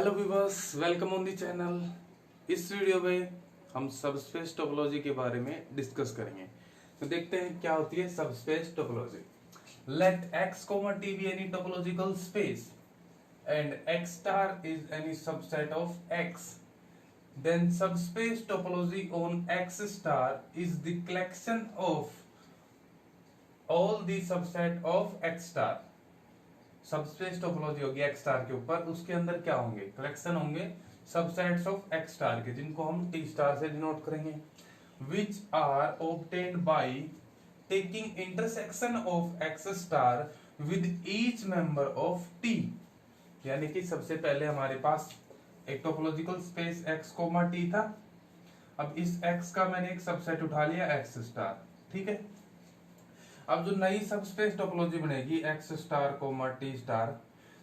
Hello viewers, welcome on the channel. इस video में हम सबस्पेस टोपोलॉजी के बारे में डिस्कस करेंगे। तो देखते हैं क्या होती है subspace topology. Let x comma t be any topological space and x star is any subset of x, then subspace topology on x star is the collection of all the subset of x star। Subspace topology होगी x star के ऊपर, उसके अंदर क्या होंगे, collection होंगे subsets of X star के, जिनको हम टी स्टार से डिनोट करेंगे। Which are obtained by taking intersection of X star with each member of T. यानी कि सबसे पहले हमारे पास एक topological space X comma T था। अब इस एक्स का मैंने एक सबसेट उठा लिया एक्स स्टार, ठीक है। अब जो नई सबस्पेस टोपोलॉजी बनेगी X star comma T star,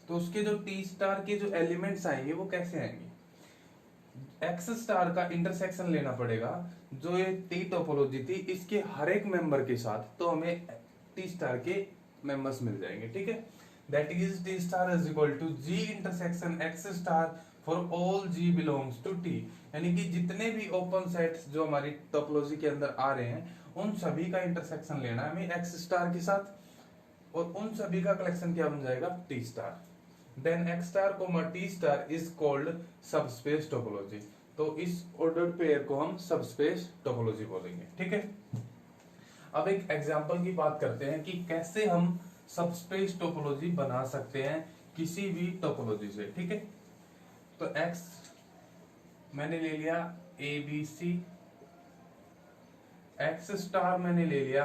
तो उसके जो टी स्टार के जो एलिमेंट्स आएंगे वो कैसे आएंगे, एक्स स्टार का इंटरसेक्शन लेना पड़ेगा। जो ये टी टोपोलॉजी थी इसके हर एक मेंबर के साथ, तो हमें टी स्टार के मेंबर्स मिल जाएंगे, ठीक है। That is T star is equal to G intersection X star for all G belongs to T. यानी कि जितने भी ओपन सेट्स जो हमारी टोपोलॉजी के अंदर आ रहे हैं उन सभी का इंटरसेक्शन लेना है हमें एक्स स्टार के साथ, और उन सभी का कलेक्शन क्या बन जाएगा, T star. Then X star comma T star is called subspace topology. तो इस ऑर्डर्ड पेयर को हम सबस्पेस टोपोलॉजी बोलेंगे, ठीक है। अब एक एग्जांपल की बात करते हैं कि कैसे हम सबस्पेस टोपोलॉजी बना सकते हैं किसी भी टोपोलॉजी से, ठीक है। तो एक्स मैंने ले लिया A B C, X star मैंने ले लिया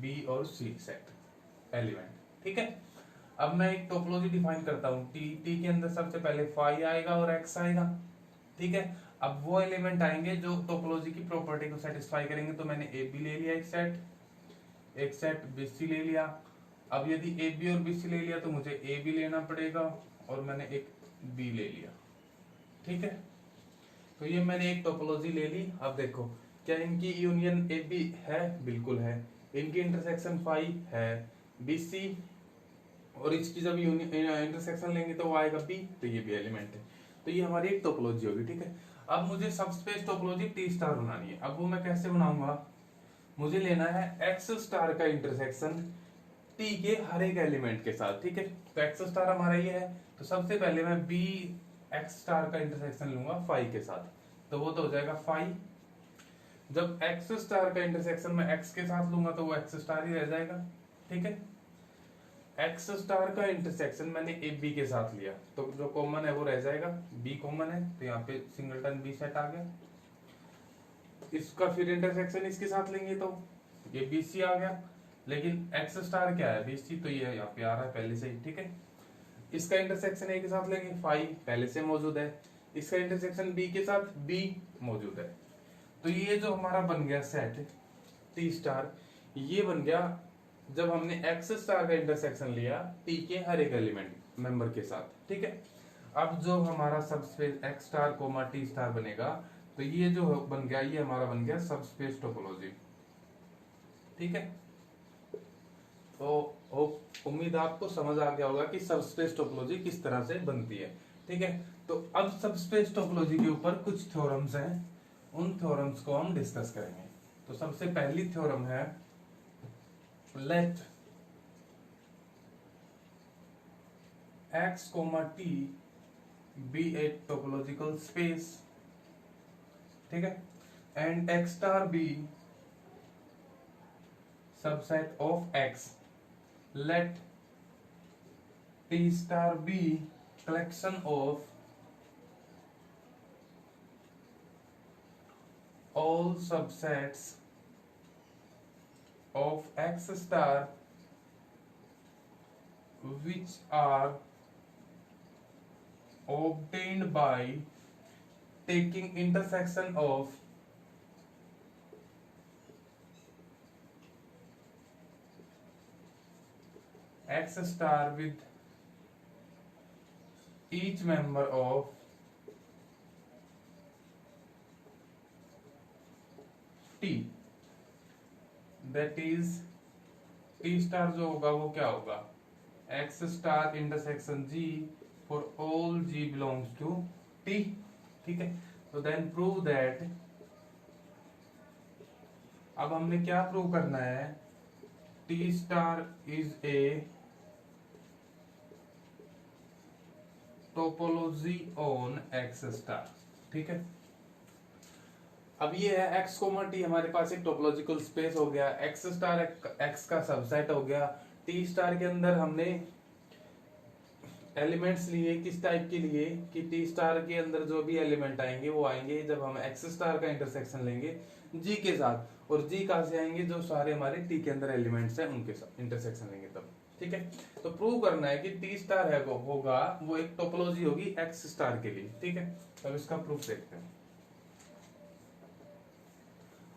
बी और सी सेट एलिमेंट, ठीक है। अब मैं एक टोपोलॉजी डिफाइन करता हूं, टी के अंदर सबसे पहले फाई आएगा और एक्स आएगा, ठीक है। अब वो एलिमेंट आएंगे जो टोपोलॉजी की प्रॉपर्टी को सेटिस्फाई करेंगे। तो मैंने ए बी ले लिया एक सेट बी सी ले लिया। अब यदि ए बी और बी सी ले लिया तो मुझे ए बी लेना पड़ेगा और मैंने एक बी ले लिया, ठीक है। तो ये मैंने एक टोपोलॉजी ले ली। अब देखो क्या इनकी यूनियन ए बी है, बिल्कुल है। इनकी इंटरसेक्शन फाई है बी सी, और इसकी जब इंटरसेक्शन लेंगे तो वो आएगा बी, तो ये भी एलिमेंट है। तो ये हमारी एक टोपोलॉजी होगी, ठीक है। अब मुझे सबस्पेस टोपोलॉजी टी स्टार बनानी है। अब वो मैं कैसे बनाऊंगा, मुझे लेना है एक्स स्टार का इंटरसेक्शन टी के हर एक एलिमेंट के साथ, ठीक है। तो एक्स स्टार हमारा ये है, तो सबसे पहले मैं बी एक्स स्टार का इंटरसेक्शन लूंगा फाई के साथ, तो वो तो हो जाएगा फाई। जब एक्स स्टार का इंटरसेक्शन मैं एक्स के साथ लूंगा तो वो एक्स स्टार ही रह जाएगा, ठीक है। एक्स स्टार का इंटरसेक्शन मैंने ए बी के साथ लिया, तो जो कॉमन है वो रह जाएगा, बी कॉमन है तो यहाँ पे सिंगलटन बी सेट आ गया। इसका फिर इंटरसेक्शन इसके साथ लेंगे तो ये बी सी आ गया, लेकिन एक्स स्टार क्या है, बी सी, तो ये यहाँ पे आ रहा है पहले से ही, ठीक है। इसका इंटरसेक्शन ए के साथ लेंगे, फाई पहले से मौजूद है। इसका इंटरसेक्शन बी के साथ बी मौजूद है। तो ये जो हमारा बन गया सेट टी स्टार, ये बन गया जब हमने एक्स स्टार का इंटरसेक्शन लिया टी के हर एक एलिमेंट मेंबर के साथ, ठीक है। अब जो हमारा subspace X star comma T star बनेगा, तो ये जो बन गया ये हमारा बन गया सबस्पेस टोपोलॉजी, ठीक है। तो उम्मीद आपको समझ आ गया होगा कि सबस्पेस टोपोलॉजी किस तरह से बनती है, ठीक है। तो अब सबस्पेस टोपोलॉजी के ऊपर कुछ थ्योरम्स हैं, उन थ्योरम्स को हम डिस्कस करेंगे। तो सबसे पहली थ्योरम है late x, t be a topological space, ठीक है, and x star be subset of x। let t star be collection of all subsets of x star which are obtained by taking intersection of x star with each member of t। That is T star जो होगा वो क्या होगा, X star intersection G for belongs to T, ठीक है। तो then prove that, अब हमने क्या प्रूव करना है, T star is a topology on x star, ठीक है। अब ये है एक्स कोमा टी, हमारे पास एक टोपोलॉजिकल स्पेस हो गया, एक्स स्टार एक्स का सबसेट हो गया। टी स्टार के अंदर हमने एलिमेंट्स लिए, किस टाइप के लिए कि टी स्टार के अंदर जो भी एलिमेंट आएंगे वो आएंगे जब हम एक्स स्टार का इंटरसेक्शन लेंगे जी के साथ, और जी कहां से आएंगे, जो सारे हमारे टी के अंदर एलिमेंट्स हैं उनके साथ इंटरसेक्शन लेंगे तब, ठीक है। तो प्रूव करना है कि टी स्टार है होगा वो एक टोपोलॉजी होगी एक्स स्टार के लिए, ठीक है। अब इसका प्रूफ देखते हैं।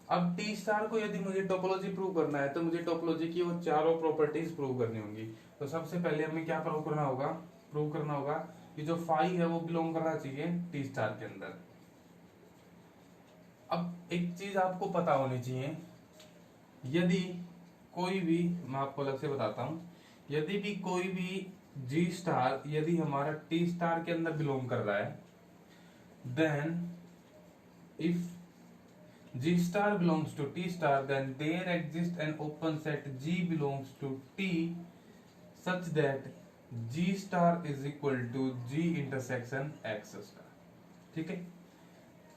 अब टी स्टार को यदि मुझे टोपोलॉजी प्रूव करना है तो मुझे टोपोलॉजी की वो चारों प्रॉपर्टीज प्रूव करनी होंगी। तो सबसे पहले हमें क्या प्रूव करना होगा कि जो फाई है वो बिलोंग करना चाहिए टी स्टार के अंदर। अब एक चीज आपको पता होनी चाहिए, यदि कोई भी, मैं आपको अलग से बताता हूं, यदि भी कोई भी जी स्टार यदि हमारा टी स्टार के अंदर बिलोंग कर रहा है, then if G star belongs to T star, then there exists an open set G belongs to T such that G star is equal to G intersection X star, ठीक है।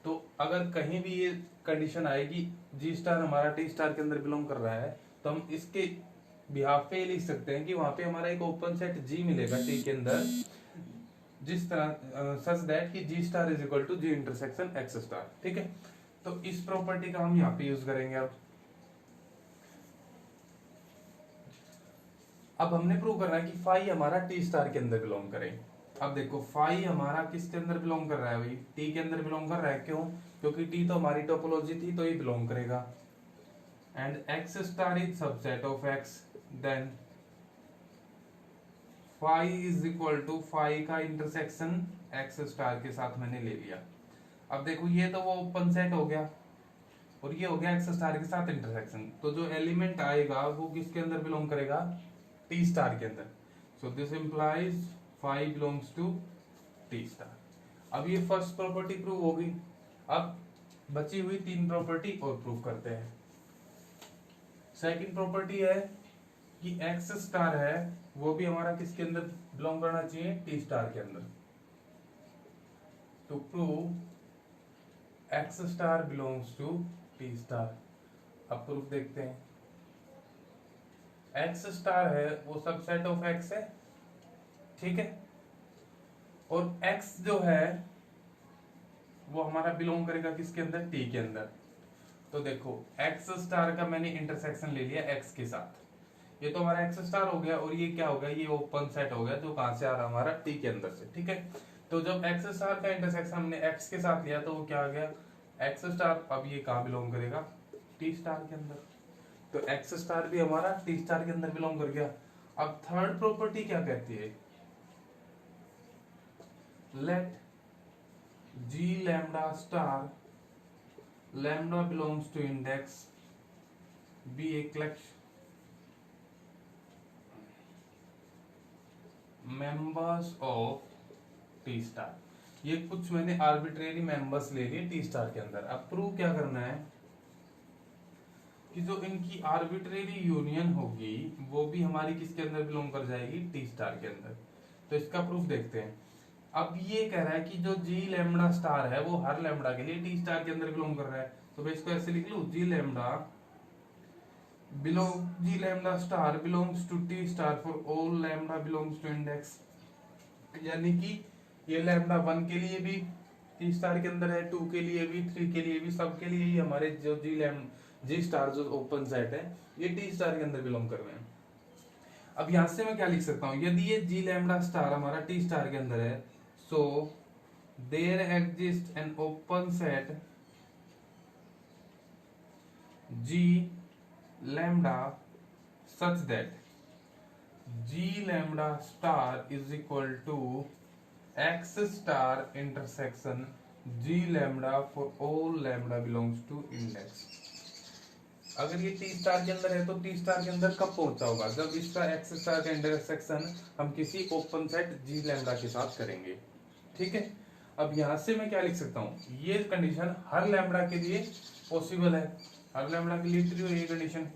तो अगर कहीं भी ये कंडीशन आएगी G star हमारा T star के अंदर बिलोंग कर रहा है, तो हम इसके बिहाफ पे लिख सकते हैं कि वहां पे हमारा एक ओपन सेट G मिलेगा T के अंदर, जिस तरह सच दैट कि G star is equal to G intersection X star, ठीक है। तो इस प्रॉपर्टी का हम यहाँ पे यूज करेंगे। अब हमने प्रूव करना है कि फाई हमारा टी स्टार के अंदर बिलोंग करे। अब देखो फाई हमारा किसके अंदर बिलोंग कर रहा है भाई, टी के अंदर बिलोंग कर रहा है, क्यों, क्योंकि टी तो हमारी टोपोलॉजी थी तो ये बिलोंग करेगा। And X star is subset of X, then phi is equal to phi का इंटरसेक्शन एक्स स्टार के साथ मैंने ले लिया। अब देखो ये तो वो ओपन सेट हो गया और ये हो गया एक्स स्टार के साथ इंटरसेक्शन, तो जो एलिमेंट आएगा वो किसके अंदर बिलोंग करेगा, टी स्टार के अंदर। So this implies phi belongs to T star. अब ये फर्स्ट प्रॉपर्टी प्रूव हो गई। अब बची हुई तीन प्रॉपर्टी और प्रूव करते हैं। सेकंड प्रॉपर्टी है कि एक्स स्टार है वो भी हमारा किसके अंदर बिलोंग करना चाहिए, टी स्टार के अंदर। To prove X star belongs to T star, अब प्रूफ देखते हैं। एक्स स्टार है वो सबसेट ऑफ एक्स है, ठीक है, और एक्स जो है वो हमारा बिलोंग करेगा किसके अंदर, टी के अंदर। तो देखो एक्स स्टार का मैंने इंटरसेक्शन ले लिया एक्स के साथ, ये तो हमारा एक्स स्टार हो गया, और ये क्या हो गया, ये ओपन सेट हो गया जो कहां से आ रहा हमारा, टी के अंदर से, ठीक है। तो जब एक्स स्टार का इंटरसेक्शन हमने एक्स के साथ लिया तो वो क्या आ गया, एक्स स्टार। अब ये कहां बिलोंग करेगा, टी स्टार के अंदर। तो एक्स स्टार भी हमारा टी स्टार के अंदर बिलोंग कर गया। अब थर्ड प्रॉपर्टी क्या कहती है, let G lambda star lambda belongs to index be a collection members of T star. ये कुछ मैंने आर्बिट्रेरी मेंबर्स ले लिए टी स्टार के अंदर। अब प्रूव क्या करना है कि जो इनकी आर्बिट्रेरी यूनियन होगी वो भी हमारी किसके अंदर बिलोंग कर जाएगी, टी स्टार के अंदर। तो इसका प्रूफ देखते हैं। अब ये कह रहा है कि जो जी लैम्डा स्टार है वो हर लैम्डा के लिए टी स्टार के अंदर बिलोंग कर रहा है, तो मैं इसको ऐसे लिख लूं, G lambda star belongs to T star for all lambda belongs to index. यानी कि ये लैम्डा 1 के लिए भी टी स्टार के अंदर है, 2 के लिए भी, 3 के लिए भी, सबके लिए ही हमारे जो जी स्टार जो ओपन सेट है ये टी स्टार के अंदर बिलोंग कर रहे हैं। अब यहां से मैं क्या लिख सकता हूं, यदि ये जी लैम्डा स्टार हमारा टी स्टार के अंदर है, so there exist an open set G lambda such that G lambda star is equal to X star intersection G lambda for all lambda belongs to index. अगर ये T star के अंदर है तो T star के अंदर कब पहुंचा होगा, जब इसका एक्स स्टार का इंटरसेक्शन हम किसी ओपन सेट जी लैम्डा के साथ करेंगे। ठीक है। अब यहां से मैं क्या लिख सकता हूँ, ये कंडीशन हर लैम्बडा के लिए पॉसिबल है, हर लैम्बडा के लिए ट्रू है ये कंडीशन।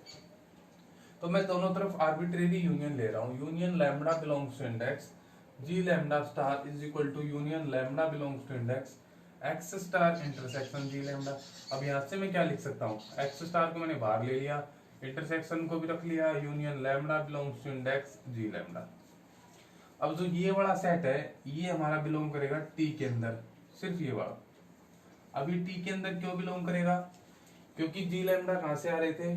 तो मैं दोनों तरफ आर्बिट्रेरी यूनियन ले रहा हूँ, union lambda belongs to index G lambda star is equal to union lambda belongs to index X star intersection G lambda. अब यहां से मैं क्या लिख सकता हूँ, एक्स स्टार को मैंने बाहर ले लिया, इंटरसेक्शन को भी रख लिया, union lambda belongs to index G lambda. अब जो ये वाला सेट है ये हमारा बिलोंग करेगा टी के अंदर, सिर्फ ये वाला। अब ये टी के अंदर क्यों बिलोंग करेगा, क्योंकि जी लैम्बडा कहां से आ रहे थे,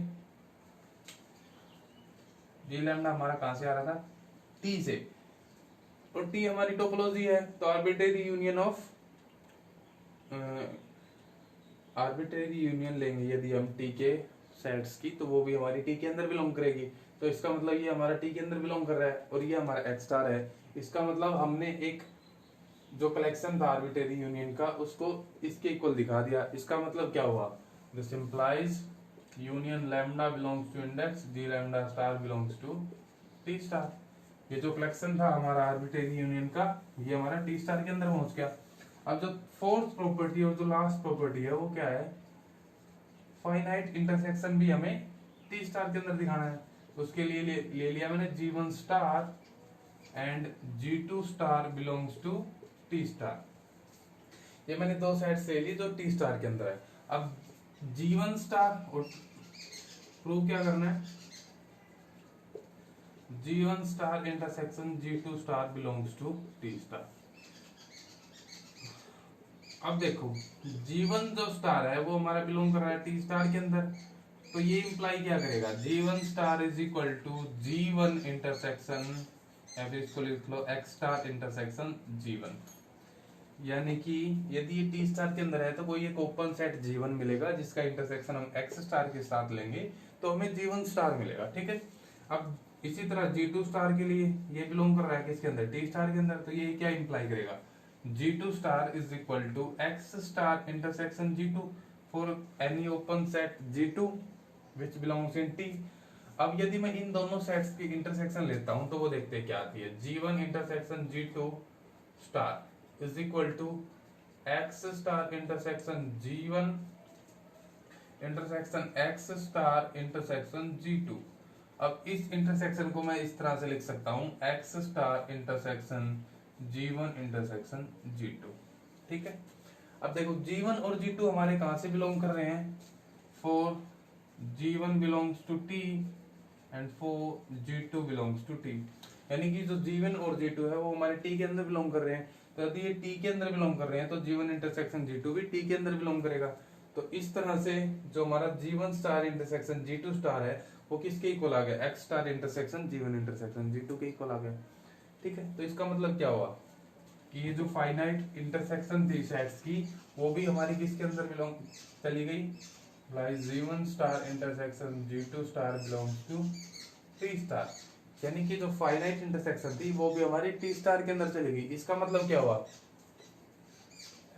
जी लैम्बडा हमारा कहां से आ रहा था, टी से, और टी हमारी टोपोलॉजी है, तो arbitrary union of arbitrary union लेंगे यदि हम टी के सेट्स की, तो वो भी हमारी टी के अंदर बिलोंग करेगी। तो इसका मतलब ये हमारा टी के अंदर बिलोंग कर रहा है और ये हमारा एक्स स्टार है। इसका मतलब हमने एक जो कलेक्शन था आर्बिट्रेरी यूनियन का उसको इसके इक्वल दिखा दिया। इसका मतलब क्या हुआ, this implies union lambda belongs to index G lambda star belongs to T star. ये जो कलेक्शन था हमारा आर्बिट्रेरी यूनियन का ये हमारा टी स्टार के अंदर पहुंच गया। अब जो फोर्थ प्रॉपर्टी और जो लास्ट प्रॉपर्टी है वो क्या है, फाइनाइट इंटरसेक्शन भी हमें टी स्टार के अंदर दिखाना है। उसके लिए ले लिया मैंने G1 star and G2 star belongs to T star. ये मैंने दो सेट्स ले ली जो टी स्टार के अंदर है। अब G1 स्टार और प्रूव क्या करना है, G1 star intersection G2 star belongs to T star. अब देखो G1 जो स्टार है वो हमारा बिलोंग कर रहा है टी स्टार के अंदर, तो ये इंप्लाई क्या करेगा, G1 star is equal to G1 intersection या फिर इसको लिख लो X स्टार इंटरसेक्शन G1। यानी कि यदि ये टी स्टार के अंदर है तो कोई एक ओपन सेट G1 मिलेगा जिसका इंटरसेक्शन हम X स्टार के साथ लेंगे तो हमें G1 स्टार मिलेगा, ठीक है। अब इसी तरह G2 स्टार के लिए ये बिलोंग कर रहा है किसके अंदर, टी स्टार के अंदर, तो ये क्या इंप्लाई करेगा, G2 star is equal to X star intersection G2 for any open set G2 which belongs in T। अब यदि मैं इन दोनों सेट्स की इंटरसेक्शन लेता हूं तो वो देखते हैं क्या आती है, G1 इंटरसेक्शन G2 star is equal to X star intersection G1 intersection X star intersection G2। अब इस इंटरसेक्शन को मैं इस तरह से लिख सकता हूं X स्टार इंटरसेक्शन G1 इंटरसेक्शन G2, ठीक है। अब देखो G1 और G2 हमारे कहां से बिलोंग कर रहे हैं, for G1 belongs to T and for G2 belongs to T। यानी कि जो G1 और G2 है वो हमारे T के अंदर बिलोंग कर रहे हैं, तो यदि ये T के अंदर बिलोंग कर रहे हैं तो G1 इंटरसेक्शन G2 भी T के अंदर बिलोंग करेगा। तो इस तरह से जो हमारा G1 star intersection G2 star है वो किसके इक्वल आ गया, X स्टार इंटरसेक्शन G1 इंटरसेक्शन G2 के इक्वल आ गया, ठीक है। तो इसका मतलब क्या हुआ कि ये जो फाइनाइट इंटरसेक्शन थी सेट्स की वो भी हमारी किसके अंदर बिलोंग चली गई, G1 star intersection G2 star belongs to T star. यानी कि जो फाइनाइट इंटरसेक्शन थी वो भी हमारी टी स्टार के अंदर चली गई। इसका मतलब क्या हुआ,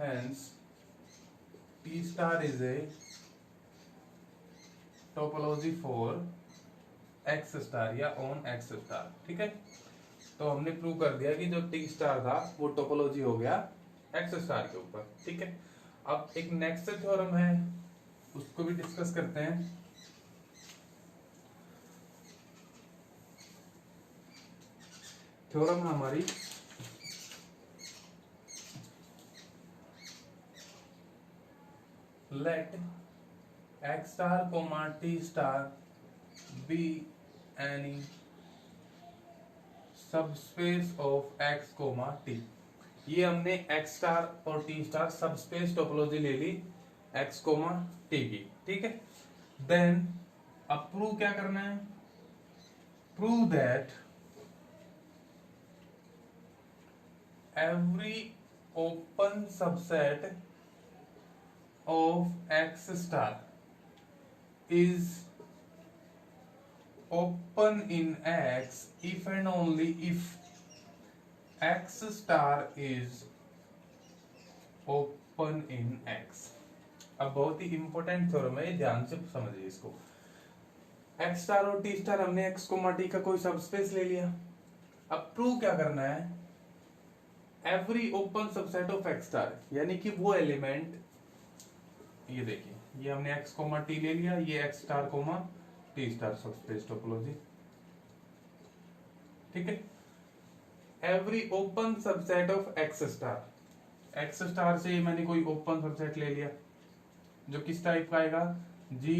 hence T star is a topology for x star या ऑन एक्स स्टार, ठीक है। तो हमने प्रूव कर दिया कि जो टी स्टार था वो टोपोलॉजी हो गया एक्स स्टार के ऊपर, ठीक है। अब एक नेक्स्ट थ्योरम है उसको भी डिस्कस करते हैं। थ्योरम हमारी let X star comma T star be any subspace of X comma T. ये हमने एक्स स्टार और टी स्टार सबस्पेस टोपोलॉजी ले ली एक्स कोमा टी की, ठीक है। देन अब प्रूव क्या करना है, prove that every open subset of X star is open in X if and only if X star is open in X। अब बहुत ही इंपॉर्टेंट थ्योरम है, ध्यान से समझिए इसको। X स्टार और T स्टार हमने X कोमा T का कोई सबस्पेस ले लिया। अब प्रूव क्या करना है, every open subset of X star, यानी कि वो एलिमेंट, ये देखिए ये हमने x कोमा टी ले लिया, ये x star comma T star subspace topology, ठीक है। Every open subset of x star से मैंने कोई ओपन सबसेट ले लिया जो किस टाइप का आएगा, G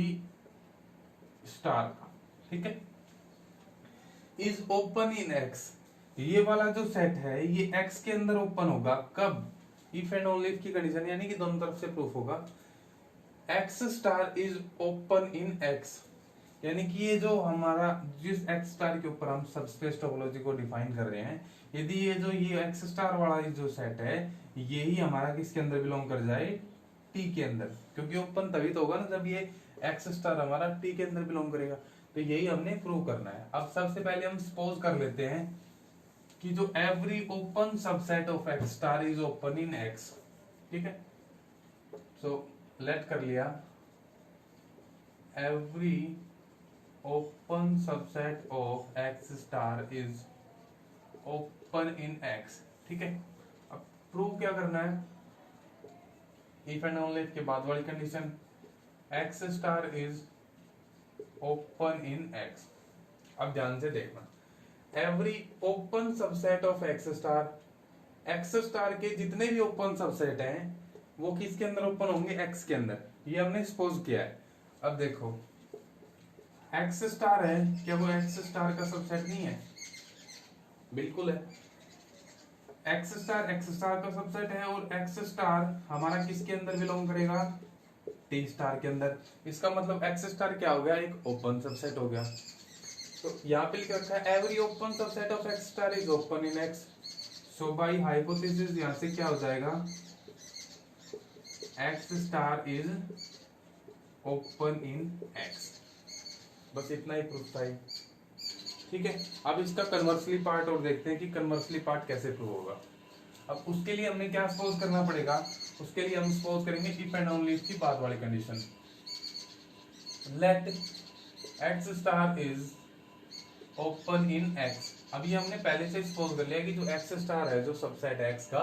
स्टार का, ठीक है। इज ओपन इन x, ये वाला जो सेट है ये x के अंदर ओपन होगा कब, इफ एंड ओनली की कंडीशन, यानी कि दोनों तरफ से प्रूफ होगा। x star is open in x, यानी कि ये जो हमारा जिस x स्टार के ऊपर हम सबस्पेस टोपोलॉजी को डिफाइन कर रहे हैं, यदि ये जो ये x स्टार वाला जो सेट है यही हमारा किसके अंदर बिलोंग कर जाए, t के अंदर, क्योंकि ओपन तभी तो होगा ना जब ये x स्टार हमारा t के अंदर बिलोंग करेगा, तो यही हमने प्रूव करना है। अब सबसे पहले हम सपोज कर लेते हैं कि जो every open subset of x star is open in x, ठीक है। सो लेट कर लिया every open subset of x star is open in x, ठीक है। अब प्रूव क्या करना है, इफ एंड ओनली के बाद वाली condition, x star is open in x। अब ध्यान से देखना, every open subset of x star के जितने भी ओपन सबसेट हैं वो किसके अंदर ओपन होंगे, x के अंदर, ये हमने सपोज किया है। अब देखो x स्टार है, क्या वो x स्टार का सबसेट नहीं है, बिल्कुल है। x स्टार का सबसेट है और x स्टार हमारा किसके अंदर बिलोंग करेगा, t स्टार के अंदर। इसका मतलब x स्टार क्या हो गया, एक ओपन सबसेट हो गया। तो यहाँ पे क्या रखा है, every open subset of x star is open in x। So by hypothesis यहाँ से क्या हो जाएगा, x star is open in x। बस इतना ही प्रूफ था, ठीक है। अब इसका कन्वर्सली पार्ट और देखते हैं कि कन्वर्सली पार्ट कैसे प्रूव होगा। अब उसके लिए हमने क्या सपोज करना पड़ेगा, उसके लिए हम सपोज करेंगे इफ एंड ओनली की बाद वाली condition, let x star is open in x। अभी हमने पहले से सपोज कर लिया कि जो x स्टार है, जो सबसेट है x का,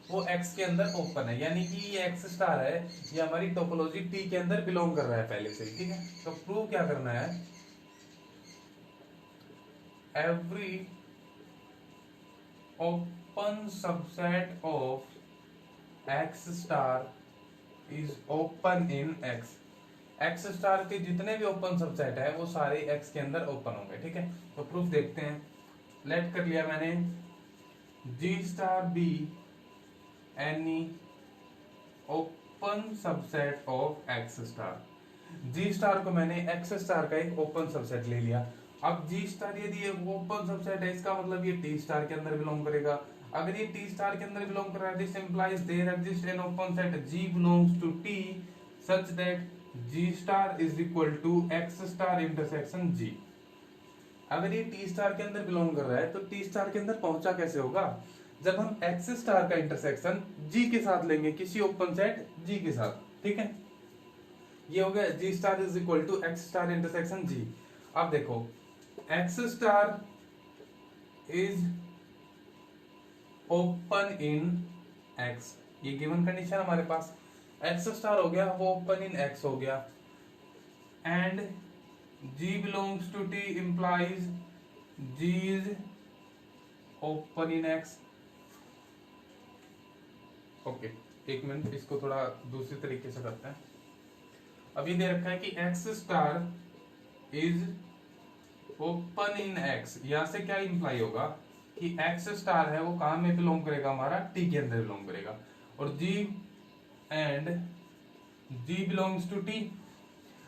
वो x के अंदर ओपन है, यानी कि ये x स्टार है ये हमारी टोपोलॉजी t के अंदर बिलोंग कर रहा है पहले से, ठीक है। तो प्रूव क्या करना है, every open subset of x star is open in x। x star के जितने भी ओपन सबसेट है वो सारे x के अंदर ओपन होंगे, ठीक है। तो प्रूफ देखते हैं, लेट कर लिया मैंने g star be any open subset of x star. g star को मैंने x स्टार का एक ओपन सबसेट ले लिया। अब g स्टार यदि ओपन सबसेट है, इसका मतलब ये t स्टार के अंदर बिलोंग करेगा। अगर ये t स्टार के अंदर बिलोंग कर रहा है, this implies there exist an open set g belongs to t such that g star is equal to x star intersection g। अगर ये t स्टार के अंदर बिलोंग कर रहा है तो t स्टार के अंदर पहुंचा कैसे होगा, जब हम x स्टार का इंटरसेक्शन g के साथ लेंगे, किसी ओपन सेट g के साथ, ठीक है। ये हो गया g star is equal to x star intersection g। अब देखो x star is open in x, ये गिवन कंडीशन हमारे पास, x स्टार हो गया वो ओपन इन x हो गया, and g belongs to t implies g is open in x। Okay, एक मिनट, इसको थोड़ा दूसरी तरीके से करते हैं। अभी दे रखा है कि x star is open in x, यहां से क्या इंप्लाई होगा कि x स्टार है वो कहां में बिलोंग करेगा, हमारा t के अंदर बिलोंग करेगा, और g and g belongs to t।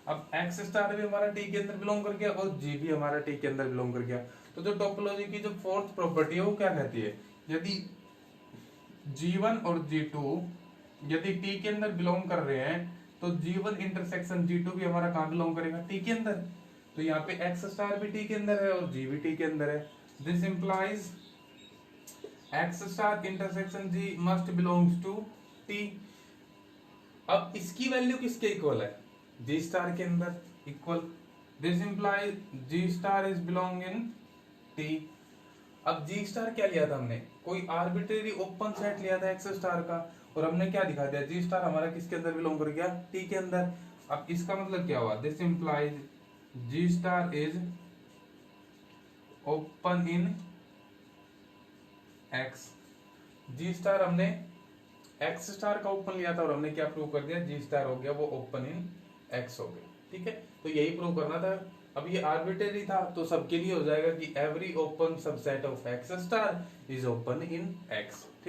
अब x स्टार भी हमारा t के अंदर बिलोंग कर गया और g भी हमारा t के अंदर बिलोंग कर गया। तो जो टोपोलॉजी की जो फोर्थ प्रॉपर्टी है वो क्या कहती है, यदि g1 और g2 यदि t के अंदर बिलोंग कर रहे हैं तो g1 इंटरसेक्शन g2 भी हमारा कहां बिलोंग करेगा, t के अंदर। तो यहाँ पे x स्टार भी t के अंदर है और g भी t के अंदर है। This implies x star intersection g must belongs to t। अब इसकी वैल्यू किसके इक्वल है, g स्टार के अंदर equal. This implies g star is belong in t। अब जी स्टार क्या लिया था हमने, कोई आर्बिट्रेरी ओपन सेट लिया था एक्स स्टार का, और हमने क्या दिखा दिया, जी स्टार हमारा किसके अंदर बिलोंग कर गया, टी के अंदर। अब इसका मतलब क्या हुआ, this implies G star is open in X. G star हमने एक्स स्टार का ओपन लिया था और हमने क्या प्रूव कर दिया, जी स्टार हो गया वो ओपन इन एक्स हो गया। ठीक है, तो यही प्रूव करना था। अब ये आर्बिट्रेरी था तो सबके लिए हो जाएगा कि every open subset of X star is open in x.